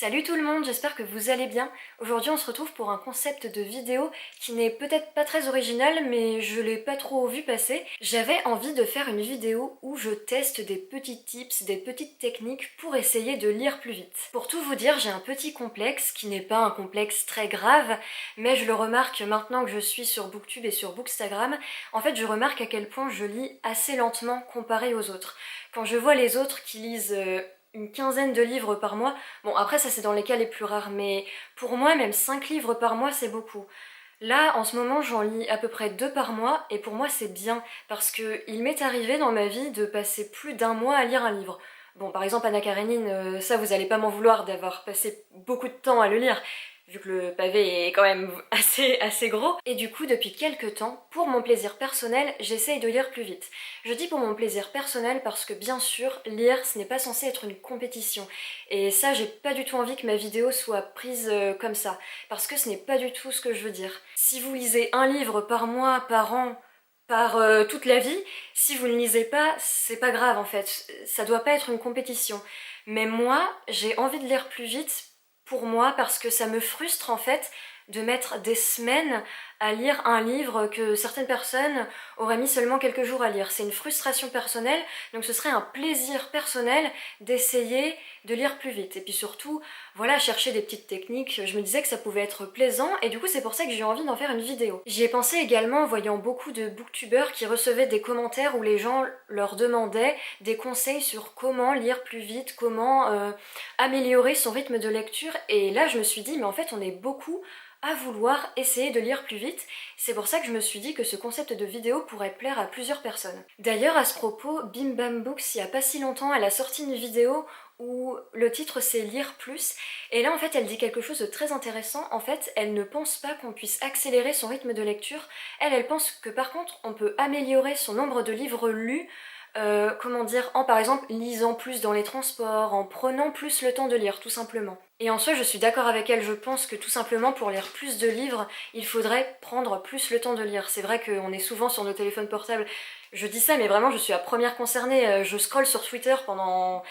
Salut tout le monde, j'espère que vous allez bien. Aujourd'hui on se retrouve pour un concept de vidéo qui n'est peut-être pas très original mais je l'ai pas trop vu passer. J'avais envie de faire une vidéo où je teste des petits tips, des petites techniques pour essayer de lire plus vite. Pour tout vous dire, j'ai un petit complexe qui n'est pas un complexe très grave, mais je le remarque maintenant que je suis sur Booktube et sur Bookstagram. En fait je remarque à quel point je lis assez lentement comparé aux autres. Quand je vois les autres qui lisent une quinzaine de livres par mois. Bon, après, ça c'est dans les cas les plus rares, mais pour moi, même 5 livres par mois, c'est beaucoup. Là, en ce moment, j'en lis à peu près 2 par mois, et pour moi, c'est bien, parce que il m'est arrivé dans ma vie de passer plus d'un mois à lire un livre. Bon, par exemple, Anna Karenine, ça vous allez pas m'en vouloir d'avoir passé beaucoup de temps à le lire, vu que le pavé est quand même assez gros. Et du coup, depuis quelques temps, pour mon plaisir personnel, j'essaye de lire plus vite. Je dis pour mon plaisir personnel parce que bien sûr, lire, ce n'est pas censé être une compétition. Et ça, j'ai pas du tout envie que ma vidéo soit prise comme ça, parce que ce n'est pas du tout ce que je veux dire. Si vous lisez un livre par mois, par an, par toute la vie, si vous ne lisez pas, c'est pas grave en fait. Ça doit pas être une compétition. Mais moi, j'ai envie de lire plus vite pour moi parce que ça me frustre en fait de mettre des semaines à lire un livre que certaines personnes auraient mis seulement quelques jours à lire. C'est une frustration personnelle, donc ce serait un plaisir personnel d'essayer de lire plus vite. Et puis surtout, voilà, chercher des petites techniques, je me disais que ça pouvait être plaisant, et du coup c'est pour ça que j'ai eu envie d'en faire une vidéo. J'y ai pensé également en voyant beaucoup de booktubeurs qui recevaient des commentaires où les gens leur demandaient des conseils sur comment lire plus vite, comment améliorer son rythme de lecture, et là je me suis dit, mais en fait on est beaucoup à vouloir essayer de lire plus vite. C'est pour ça que je me suis dit que ce concept de vidéo pourrait plaire à plusieurs personnes. D'ailleurs, à ce propos, Bim Bam Books, il y a pas si longtemps, elle a sorti une vidéo où le titre c'est Lire plus, et là en fait elle dit quelque chose de très intéressant. En fait, elle ne pense pas qu'on puisse accélérer son rythme de lecture, elle pense que par contre on peut améliorer son nombre de livres lus, comment dire, en par exemple lisant plus dans les transports, en prenant plus le temps de lire tout simplement. Et en soi je suis d'accord avec elle, je pense que tout simplement pour lire plus de livres, il faudrait prendre plus le temps de lire. C'est vrai qu'on est souvent sur nos téléphones portables, je dis ça mais vraiment je suis la première concernée, je scrolle sur Twitter pendant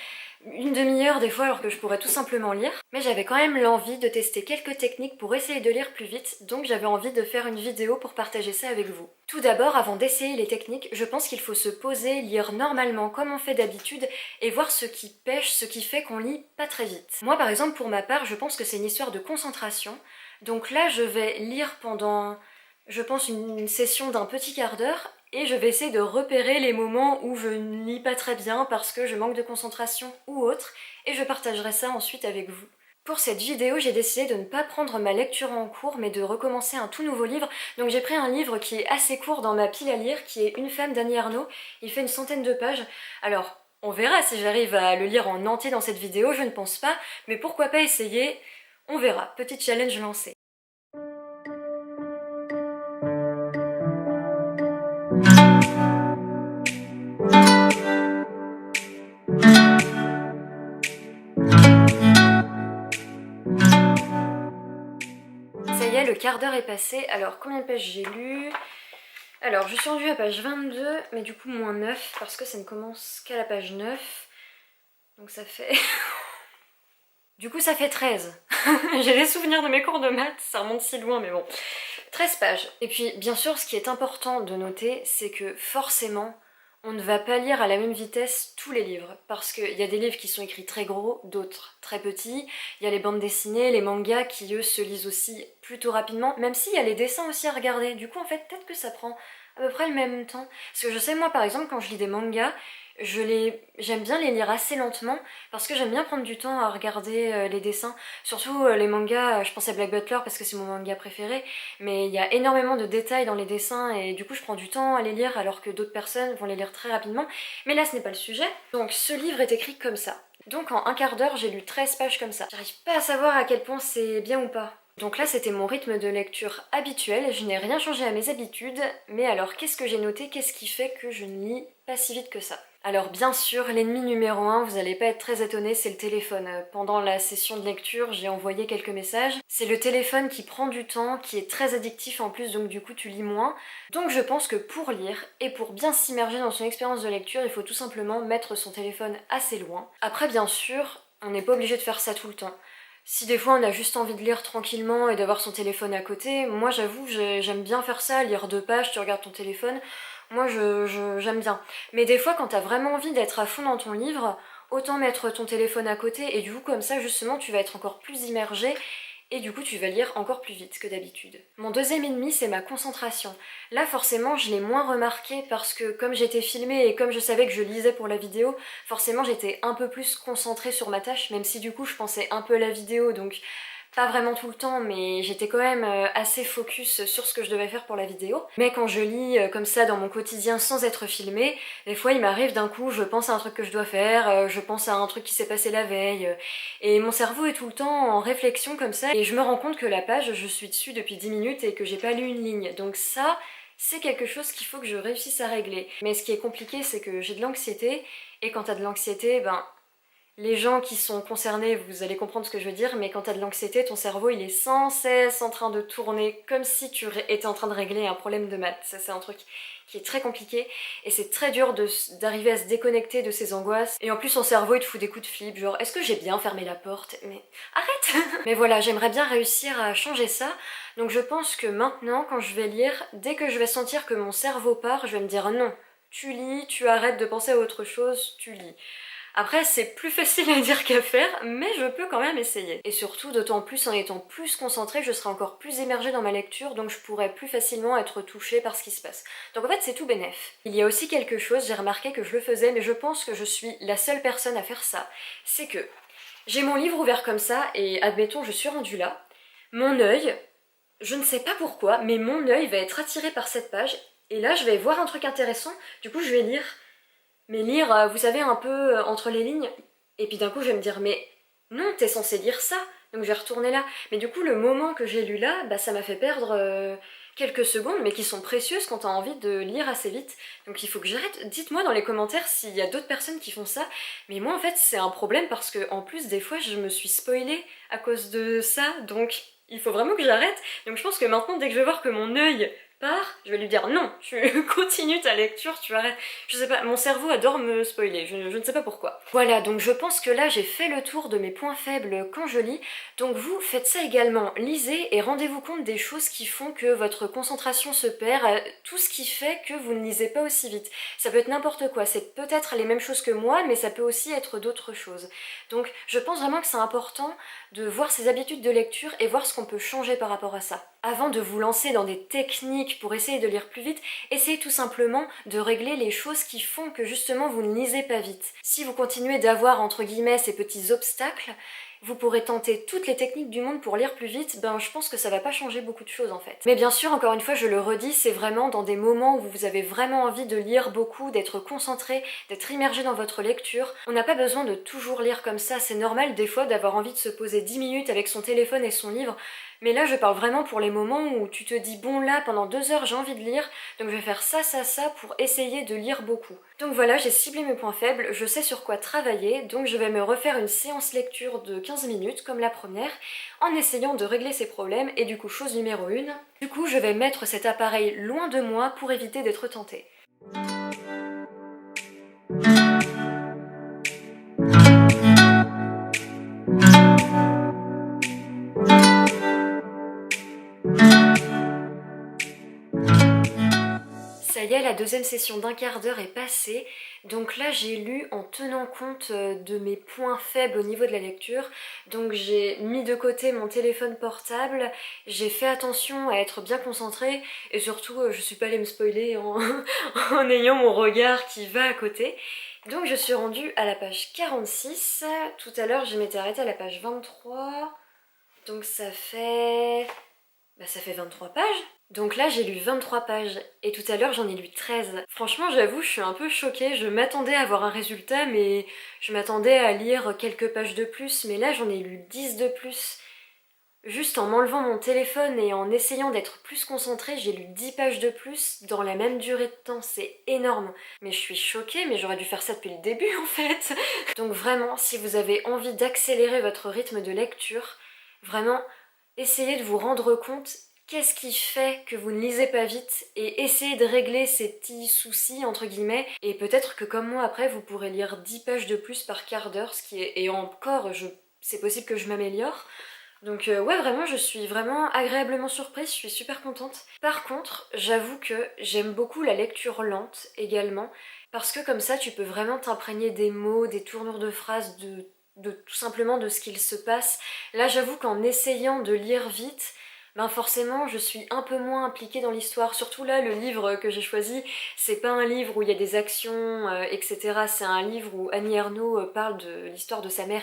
une demi-heure des fois alors que je pourrais tout simplement lire. Mais j'avais quand même l'envie de tester quelques techniques pour essayer de lire plus vite, donc j'avais envie de faire une vidéo pour partager ça avec vous. Tout d'abord, avant d'essayer les techniques, je pense qu'il faut se poser, lire normalement comme on fait d'habitude et voir ce qui pêche, ce qui fait qu'on lit pas très vite. Moi par exemple, pour ma part, je pense que c'est une histoire de concentration, donc là je vais lire pendant, je pense, une session d'un petit quart d'heure, et je vais essayer de repérer les moments où je ne lis pas très bien parce que je manque de concentration ou autre, et je partagerai ça ensuite avec vous. Pour cette vidéo, j'ai décidé de ne pas prendre ma lecture en cours, mais de recommencer un tout nouveau livre. Donc j'ai pris un livre qui est assez court dans ma pile à lire, qui est Une femme d'Annie Ernaux. Il fait une centaine de pages. Alors, on verra si j'arrive à le lire en entier dans cette vidéo, je ne pense pas, mais pourquoi pas essayer? On verra. Petit challenge lancé. Ça y est, le quart d'heure est passé. Alors, combien de pages j'ai lu? Alors, je suis rendue à page 22, mais du coup moins 9, parce que ça ne commence qu'à la page 9. Donc ça fait... Du coup, ça fait 13. J'ai des souvenirs de mes cours de maths, ça remonte si loin, mais bon. 13 pages. Et puis, bien sûr, ce qui est important de noter, c'est que forcément, on ne va pas lire à la même vitesse tous les livres. Parce qu'il y a des livres qui sont écrits très gros, d'autres très petits. Il y a les bandes dessinées, les mangas qui, eux, se lisent aussi plutôt rapidement. Même s'il y a les dessins aussi à regarder. Du coup, en fait, peut-être que ça prend à peu près le même temps. Parce que je sais, moi, par exemple, quand je lis des mangas, j'aime bien les lire assez lentement parce que j'aime bien prendre du temps à regarder les dessins, surtout les mangas. Je pense à Black Butler parce que c'est mon manga préféré, mais il y a énormément de détails dans les dessins et du coup je prends du temps à les lire alors que d'autres personnes vont les lire très rapidement, mais là ce n'est pas le sujet. Donc ce livre est écrit comme ça, donc en un quart d'heure j'ai lu 13 pages comme ça. J'arrive pas à savoir à quel point c'est bien ou pas. Donc là c'était mon rythme de lecture habituel, je n'ai rien changé à mes habitudes, mais alors qu'est-ce que j'ai noté, qu'est-ce qui fait que je ne lis pas si vite que ça? Alors bien sûr, l'ennemi numéro 1, vous allez pas être très étonnés, c'est le téléphone. Pendant la session de lecture, j'ai envoyé quelques messages. C'est le téléphone qui prend du temps, qui est très addictif en plus, donc du coup tu lis moins. Donc je pense que pour lire, et pour bien s'immerger dans son expérience de lecture, il faut tout simplement mettre son téléphone assez loin. Après bien sûr, on n'est pas obligé de faire ça tout le temps. Si des fois on a juste envie de lire tranquillement et d'avoir son téléphone à côté, moi j'avoue, j'aime bien faire ça, lire 2 pages, tu regardes ton téléphone, moi j'aime bien. Mais des fois quand t'as vraiment envie d'être à fond dans ton livre, autant mettre ton téléphone à côté et du coup comme ça justement tu vas être encore plus immergé et du coup tu vas lire encore plus vite que d'habitude. Mon deuxième ennemi c'est ma concentration. Là forcément je l'ai moins remarqué parce que comme j'étais filmée et comme je savais que je lisais pour la vidéo, forcément j'étais un peu plus concentrée sur ma tâche, même si du coup je pensais un peu à la vidéo, donc pas vraiment tout le temps, mais j'étais quand même assez focus sur ce que je devais faire pour la vidéo. Mais quand je lis comme ça dans mon quotidien sans être filmée, des fois il m'arrive d'un coup, je pense à un truc que je dois faire, je pense à un truc qui s'est passé la veille, et mon cerveau est tout le temps en réflexion comme ça, et je me rends compte que la page, je suis dessus depuis 10 minutes et que j'ai pas lu une ligne. Donc ça, c'est quelque chose qu'il faut que je réussisse à régler. Mais ce qui est compliqué, c'est que j'ai de l'anxiété, et quand t'as de l'anxiété, ben les gens qui sont concernés, vous allez comprendre ce que je veux dire, mais quand t'as de l'anxiété, ton cerveau il est sans cesse en train de tourner comme si tu étais en train de régler un problème de maths. Ça c'est un truc qui est très compliqué et c'est très dur d'arriver à se déconnecter de ces angoisses. Et en plus son cerveau il te fout des coups de flip, genre est-ce que j'ai bien fermé la porte? Mais arrête. Mais voilà, j'aimerais bien réussir à changer ça. Donc je pense que maintenant quand je vais lire, dès que je vais sentir que mon cerveau part, je vais me dire non. Tu lis, tu arrêtes de penser à autre chose, tu lis. Après, c'est plus facile à dire qu'à faire, mais je peux quand même essayer. Et surtout, d'autant plus en étant plus concentrée, je serai encore plus immergée dans ma lecture, donc je pourrai plus facilement être touchée par ce qui se passe. Donc en fait, c'est tout bénef. Il y a aussi quelque chose, j'ai remarqué que je le faisais, mais je pense que je suis la seule personne à faire ça. C'est que j'ai mon livre ouvert comme ça, et admettons, je suis rendue là. Mon œil, je ne sais pas pourquoi, mais mon œil va être attiré par cette page, et là, je vais voir un truc intéressant, du coup, je vais lire. Mais lire, vous savez, un peu entre les lignes, et puis d'un coup je vais me dire mais non, t'es censé lire ça, donc je vais retourner là. Mais du coup le moment que j'ai lu là, bah ça m'a fait perdre quelques secondes, mais qui sont précieuses quand t'as envie de lire assez vite. Donc il faut que j'arrête. Dites-moi dans les commentaires s'il y a d'autres personnes qui font ça, mais moi en fait c'est un problème parce que en plus des fois je me suis spoilée à cause de ça, donc il faut vraiment que j'arrête. Donc je pense que maintenant dès que je vais voir que mon œil part, je vais lui dire non, tu continues ta lecture, tu arrêtes. Je sais pas, mon cerveau adore me spoiler, je ne sais pas pourquoi. Voilà, donc je pense que là j'ai fait le tour de mes points faibles quand je lis, donc vous faites ça également, lisez et rendez-vous compte des choses qui font que votre concentration se perd, tout ce qui fait que vous ne lisez pas aussi vite. Ça peut être n'importe quoi, c'est peut-être les mêmes choses que moi, mais ça peut aussi être d'autres choses. Donc je pense vraiment que c'est important de voir ses habitudes de lecture et voir ce qu'on peut changer par rapport à ça. Avant de vous lancer dans des techniques pour essayer de lire plus vite, essayez tout simplement de régler les choses qui font que justement vous ne lisez pas vite. Si vous continuez d'avoir entre guillemets ces petits obstacles, vous pourrez tenter toutes les techniques du monde pour lire plus vite, ben je pense que ça va pas changer beaucoup de choses en fait. Mais bien sûr, encore une fois, je le redis, c'est vraiment dans des moments où vous avez vraiment envie de lire beaucoup, d'être concentré, d'être immergé dans votre lecture. On n'a pas besoin de toujours lire comme ça, c'est normal des fois d'avoir envie de se poser 10 minutes avec son téléphone et son livre, mais là je parle vraiment pour les moments où tu te dis bon là pendant 2 heures j'ai envie de lire, donc je vais faire ça pour essayer de lire beaucoup. Donc voilà, j'ai ciblé mes points faibles, je sais sur quoi travailler, donc je vais me refaire une séance lecture de 15 minutes comme la première, en essayant de régler ces problèmes, et du coup chose numéro 1, du coup je vais mettre cet appareil loin de moi pour éviter d'être tentée. Ça y est, la deuxième session d'un quart d'heure est passée, donc là j'ai lu en tenant compte de mes points faibles au niveau de la lecture, donc j'ai mis de côté mon téléphone portable, j'ai fait attention à être bien concentrée, et surtout je suis pas allée me spoiler en ayant mon regard qui va à côté. Donc je suis rendue à la page 46, tout à l'heure je m'étais arrêtée à la page 23, donc ça fait 23 pages. Donc là j'ai lu 23 pages et tout à l'heure j'en ai lu 13. Franchement j'avoue je suis un peu choquée, je m'attendais à avoir un résultat mais je m'attendais à lire quelques pages de plus, mais là j'en ai lu 10 de plus. Juste en m'enlevant mon téléphone et en essayant d'être plus concentrée, j'ai lu 10 pages de plus dans la même durée de temps, c'est énorme. Mais je suis choquée, mais j'aurais dû faire ça depuis le début en fait. Donc vraiment, si vous avez envie d'accélérer votre rythme de lecture, vraiment, essayez de vous rendre compte qu'est-ce qui fait que vous ne lisez pas vite et essayez de régler ces petits soucis entre guillemets, et peut-être que comme moi après vous pourrez lire 10 pages de plus par quart d'heure, ce qui est, et encore c'est possible que je m'améliore. Donc ouais, vraiment, je suis vraiment agréablement surprise, je suis super contente. Par contre, j'avoue que j'aime beaucoup la lecture lente également, parce que comme ça, tu peux vraiment t'imprégner des mots, des tournures de phrases, de tout simplement de ce qu'il se passe. Là, j'avoue qu'en essayant de lire vite, ben forcément, je suis un peu moins impliquée dans l'histoire. Surtout là, le livre que j'ai choisi, c'est pas un livre où il y a des actions, etc. C'est un livre où Annie Ernaux parle de l'histoire de sa mère.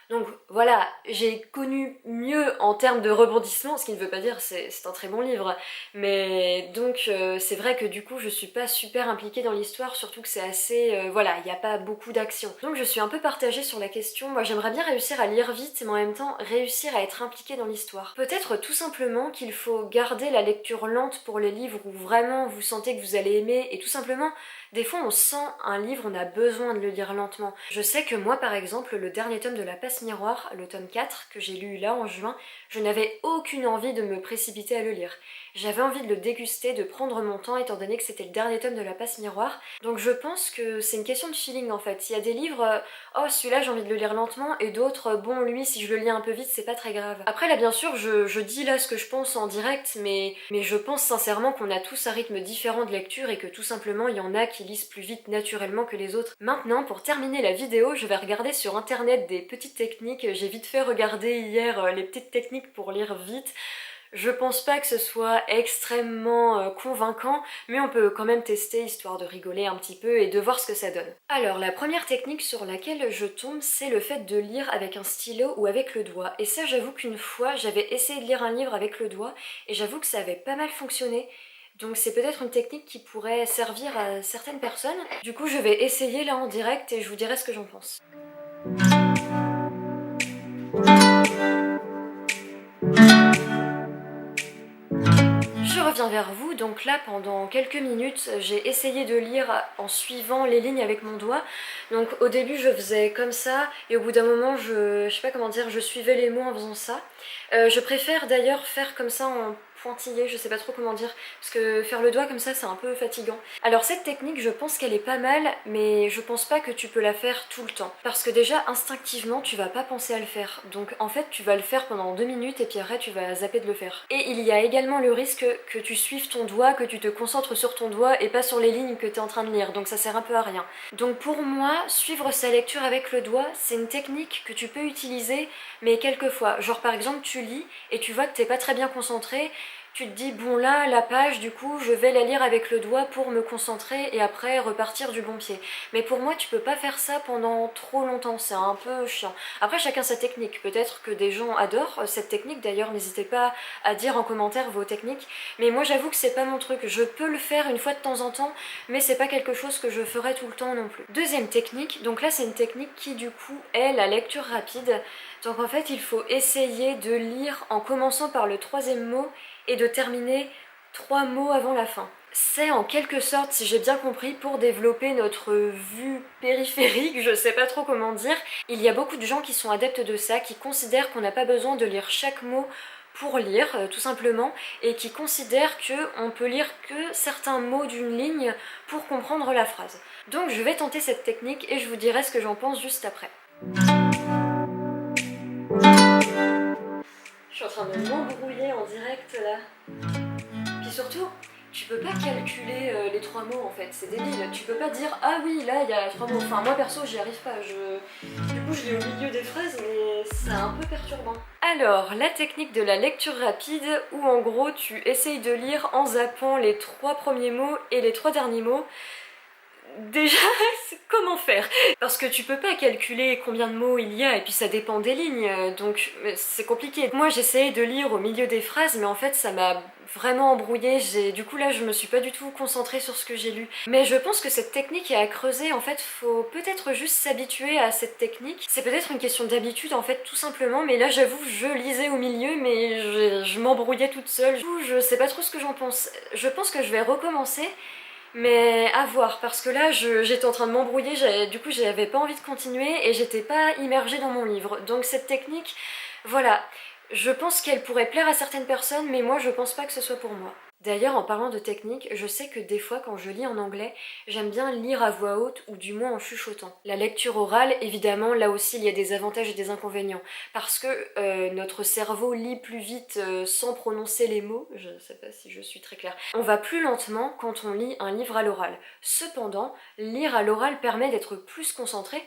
Donc voilà, j'ai connu mieux en termes de rebondissement, ce qui ne veut pas dire c'est un très bon livre, mais donc c'est vrai que du coup je suis pas super impliquée dans l'histoire, surtout que c'est assez, voilà, il n'y a pas beaucoup d'action. Donc je suis un peu partagée sur la question, moi j'aimerais bien réussir à lire vite, mais en même temps réussir à être impliquée dans l'histoire. Peut-être tout simplement qu'il faut garder la lecture lente pour les livres où vraiment vous sentez que vous allez aimer, et tout simplement, des fois on sent un livre, on a besoin de le lire lentement. Je sais que moi par exemple, le dernier tome de La Passe Miroir, le tome 4, que j'ai lu là en juin, je n'avais aucune envie de me précipiter à le lire. J'avais envie de le déguster, de prendre mon temps étant donné que c'était le dernier tome de La Passe Miroir. Donc je pense que c'est une question de feeling en fait. Il y a des livres, oh celui-là j'ai envie de le lire lentement, et d'autres, bon lui si je le lis un peu vite c'est pas très grave. Après là bien sûr je dis là ce que je pense en direct, mais je pense sincèrement qu'on a tous un rythme différent de lecture et que tout simplement il y en a qui lisent plus vite naturellement que les autres. Maintenant pour terminer la vidéo, je vais regarder sur internet des petites techniques. J'ai vite fait regarder hier les petites techniques pour lire vite. Je pense pas que ce soit extrêmement convaincant, mais on peut quand même tester histoire de rigoler un petit peu et de voir ce que ça donne. Alors la première technique sur laquelle je tombe, c'est le fait de lire avec un stylo ou avec le doigt. Et ça j'avoue qu'une fois j'avais essayé de lire un livre avec le doigt et j'avoue que ça avait pas mal fonctionné. Donc c'est peut-être une technique qui pourrait servir à certaines personnes. Du coup je vais essayer là en direct et je vous dirai ce que j'en pense. Je reviens vers vous, donc là pendant quelques minutes j'ai essayé de lire en suivant les lignes avec mon doigt. Donc au début je faisais comme ça et au bout d'un moment je sais pas comment dire, je suivais les mots en faisant ça. Je préfère d'ailleurs faire comme ça en pointillé, je sais pas trop comment dire, parce que faire le doigt comme ça c'est un peu fatigant. Alors cette technique je pense qu'elle est pas mal, mais je pense pas que tu peux la faire tout le temps. Parce que déjà instinctivement tu vas pas penser à le faire, donc en fait tu vas le faire pendant 2 minutes et puis après tu vas zapper de le faire. Et il y a également le risque que tu suives ton doigt, que tu te concentres sur ton doigt et pas sur les lignes que tu es en train de lire, donc ça sert un peu à rien. Donc pour moi, suivre sa lecture avec le doigt, c'est une technique que tu peux utiliser, mais quelquefois. Genre par exemple tu lis et tu vois que t'es pas très bien concentré, tu te dis bon là la page du coup je vais la lire avec le doigt pour me concentrer et après repartir du bon pied. Mais pour moi tu peux pas faire ça pendant trop longtemps, c'est un peu chiant. Après chacun sa technique, peut-être que des gens adorent cette technique, d'ailleurs n'hésitez pas à dire en commentaire vos techniques, mais moi j'avoue que c'est pas mon truc, je peux le faire une fois de temps en temps, mais c'est pas quelque chose que je ferai tout le temps non plus. Deuxième technique, donc là c'est une technique qui du coup est la lecture rapide. Donc en fait il faut essayer de lire en commençant par le troisième mot et de terminer 3 mots avant la fin. C'est en quelque sorte, si j'ai bien compris, pour développer notre vue périphérique, je sais pas trop comment dire. Il y a beaucoup de gens qui sont adeptes de ça, qui considèrent qu'on n'a pas besoin de lire chaque mot pour lire, tout simplement, et qui considèrent qu'on peut lire que certains mots d'une ligne pour comprendre la phrase. Donc je vais tenter cette technique et je vous dirai ce que j'en pense juste après. Je suis en train de m'embrouiller en direct là. Puis surtout, tu peux pas calculer les 3 mots en fait, c'est débile. Tu peux pas dire ah oui là il y a 3 mots. Enfin moi perso j'y arrive pas. Du coup je lis au milieu des phrases mais c'est un peu perturbant. Alors la technique de la lecture rapide où en gros tu essayes de lire en zappant les 3 premiers mots et les 3 derniers mots. Déjà, comment faire? Parce que tu peux pas calculer combien de mots il y a et puis ça dépend des lignes, donc c'est compliqué. Moi j'essayais de lire au milieu des phrases mais en fait ça m'a vraiment embrouillée, du coup là je me suis pas du tout concentrée sur ce que j'ai lu. Mais je pense que cette technique est à creuser, en fait faut peut-être juste s'habituer à cette technique. C'est peut-être une question d'habitude en fait tout simplement, mais là j'avoue je lisais au milieu mais je m'embrouillais toute seule. Du coup je sais pas trop ce que j'en pense. Je pense que je vais recommencer. Mais à voir, parce que là j'étais en train de m'embrouiller, du coup j'avais pas envie de continuer et j'étais pas immergée dans mon livre. Donc cette technique, voilà, je pense qu'elle pourrait plaire à certaines personnes, mais moi je pense pas que ce soit pour moi. D'ailleurs, en parlant de technique, je sais que des fois quand je lis en anglais, j'aime bien lire à voix haute ou du moins en chuchotant. La lecture orale, évidemment, là aussi il y a des avantages et des inconvénients. Parce que notre cerveau lit plus vite sans prononcer les mots, je ne sais pas si je suis très claire. On va plus lentement quand on lit un livre à l'oral. Cependant, lire à l'oral permet d'être plus concentré.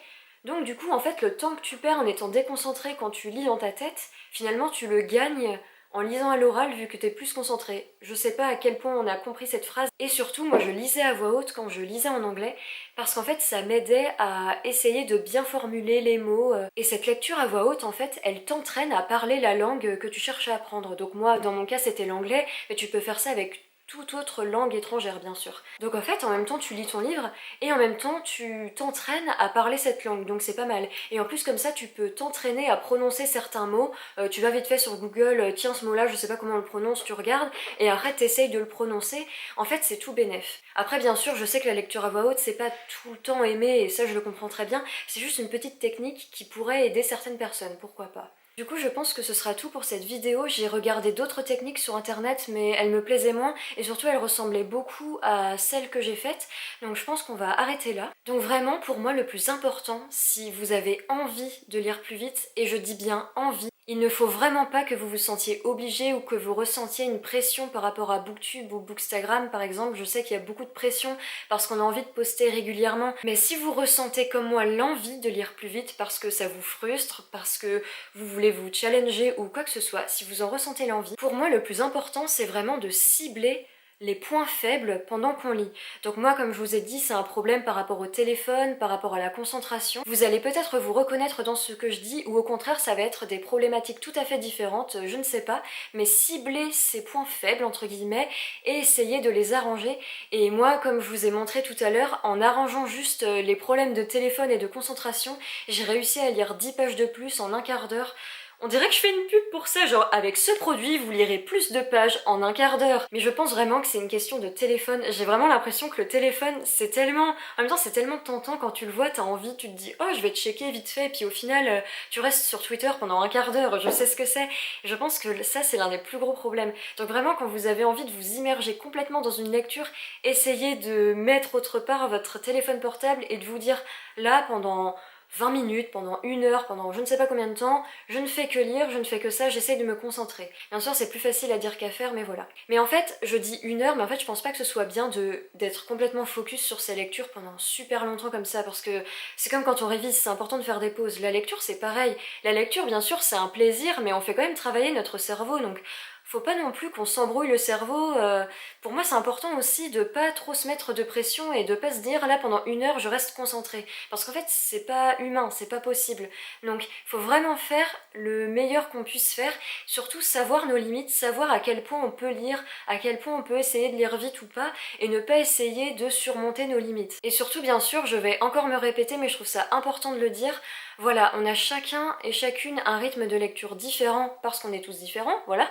Donc du coup, en fait, le temps que tu perds en étant déconcentré quand tu lis dans ta tête, finalement tu le gagnes en lisant à l'oral vu que t'es plus concentré. Je sais pas à quel point on a compris cette phrase. Et surtout, moi je lisais à voix haute quand je lisais en anglais parce qu'en fait ça m'aidait à essayer de bien formuler les mots. Et cette lecture à voix haute, en fait, elle t'entraîne à parler la langue que tu cherches à apprendre. Donc moi, dans mon cas, c'était l'anglais, mais tu peux faire ça avec toute autre langue étrangère, bien sûr. Donc en fait, en même temps, tu lis ton livre et en même temps, tu t'entraînes à parler cette langue. Donc c'est pas mal. Et en plus, comme ça, tu peux t'entraîner à prononcer certains mots. Tu vas vite fait sur Google, tiens ce mot-là, je sais pas comment on le prononce, tu regardes, et après t'essayes de le prononcer. En fait, c'est tout bénef. Après, bien sûr, je sais que la lecture à voix haute, c'est pas tout le temps aimé, et ça je le comprends très bien. C'est juste une petite technique qui pourrait aider certaines personnes, pourquoi pas. Du coup, je pense que ce sera tout pour cette vidéo. J'ai regardé d'autres techniques sur internet, mais elles me plaisaient moins et surtout elles ressemblaient beaucoup à celles que j'ai faites. Donc je pense qu'on va arrêter là. Donc vraiment, pour moi, le plus important, si vous avez envie de lire plus vite, et je dis bien envie, il ne faut vraiment pas que vous vous sentiez obligé ou que vous ressentiez une pression par rapport à Booktube ou Bookstagram par exemple. Je sais qu'il y a beaucoup de pression parce qu'on a envie de poster régulièrement. Mais si vous ressentez comme moi l'envie de lire plus vite parce que ça vous frustre, parce que vous voulez vous challenger ou quoi que ce soit, si vous en ressentez l'envie, pour moi le plus important c'est vraiment de cibler les points faibles pendant qu'on lit. Donc moi, comme je vous ai dit, c'est un problème par rapport au téléphone, par rapport à la concentration. Vous allez peut-être vous reconnaître dans ce que je dis, ou au contraire, ça va être des problématiques tout à fait différentes, je ne sais pas, mais cibler ces points faibles, entre guillemets, et essayer de les arranger. Et moi, comme je vous ai montré tout à l'heure, en arrangeant juste les problèmes de téléphone et de concentration, j'ai réussi à lire 10 pages de plus en un quart d'heure. On dirait que je fais une pub pour ça, genre avec ce produit vous lirez plus de pages en un quart d'heure. Mais je pense vraiment que c'est une question de téléphone. J'ai vraiment l'impression que le téléphone c'est tellement... En même temps c'est tellement tentant quand tu le vois, t'as envie, tu te dis oh je vais checker vite fait et puis au final tu restes sur Twitter pendant un quart d'heure, je sais ce que c'est. Je pense que ça c'est l'un des plus gros problèmes. Donc vraiment quand vous avez envie de vous immerger complètement dans une lecture, essayez de mettre autre part votre téléphone portable et de vous dire là pendant 20 minutes, pendant 1 heure, pendant je ne sais pas combien de temps, je ne fais que lire, je ne fais que ça, j'essaye de me concentrer. Bien sûr, c'est plus facile à dire qu'à faire, mais voilà. Mais en fait, je dis 1 heure, mais en fait, je pense pas que ce soit bien d'être complètement focus sur sa lecture pendant super longtemps comme ça, parce que c'est comme quand on révise, c'est important de faire des pauses. La lecture, c'est pareil. La lecture, bien sûr, c'est un plaisir, mais on fait quand même travailler notre cerveau, donc faut pas non plus qu'on s'embrouille le cerveau. Pour moi, c'est important aussi de pas trop se mettre de pression et de pas se dire là pendant 1 heure je reste concentrée. Parce qu'en fait, c'est pas humain, c'est pas possible. Donc, faut vraiment faire le meilleur qu'on puisse faire. Surtout savoir nos limites, savoir à quel point on peut lire, à quel point on peut essayer de lire vite ou pas, et ne pas essayer de surmonter nos limites. Et surtout, bien sûr, je vais encore me répéter, mais je trouve ça important de le dire. Voilà, on a chacun et chacune un rythme de lecture différent parce qu'on est tous différents, voilà.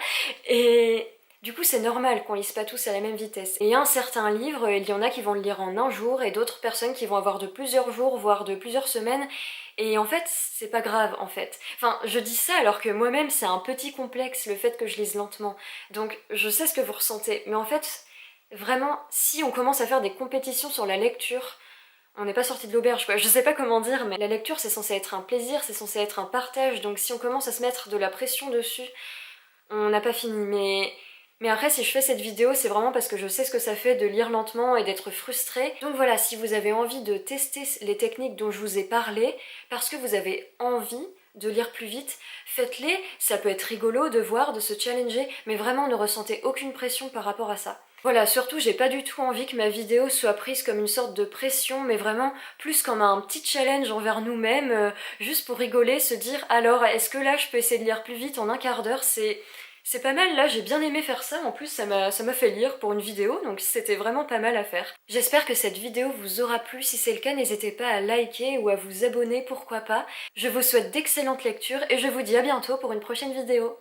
Et du coup, c'est normal qu'on lise pas tous à la même vitesse. Et un certain livre, il y en a qui vont le lire en un jour et d'autres personnes qui vont avoir de plusieurs jours, voire de plusieurs semaines. Et en fait, c'est pas grave, en fait. Enfin, je dis ça alors que moi-même, c'est un petit complexe, le fait que je lise lentement. Donc, je sais ce que vous ressentez. Mais en fait, vraiment, si on commence à faire des compétitions sur la lecture, on n'est pas sorti de l'auberge quoi, je sais pas comment dire, mais la lecture c'est censé être un plaisir, c'est censé être un partage, donc si on commence à se mettre de la pression dessus, on n'a pas fini. Mais après si je fais cette vidéo c'est vraiment parce que je sais ce que ça fait de lire lentement et d'être frustrée. Donc voilà, si vous avez envie de tester les techniques dont je vous ai parlé, parce que vous avez envie de lire plus vite, faites-les, ça peut être rigolo de voir, de se challenger, mais vraiment ne ressentez aucune pression par rapport à ça. Voilà, surtout j'ai pas du tout envie que ma vidéo soit prise comme une sorte de pression, mais vraiment plus comme un petit challenge envers nous-mêmes, juste pour rigoler, se dire alors est-ce que là je peux essayer de lire plus vite en un quart d'heure, c'est pas mal là, j'ai bien aimé faire ça, en plus ça m'a fait lire pour une vidéo, donc c'était vraiment pas mal à faire. J'espère que cette vidéo vous aura plu, si c'est le cas n'hésitez pas à liker ou à vous abonner, pourquoi pas. Je vous souhaite d'excellentes lectures et je vous dis à bientôt pour une prochaine vidéo.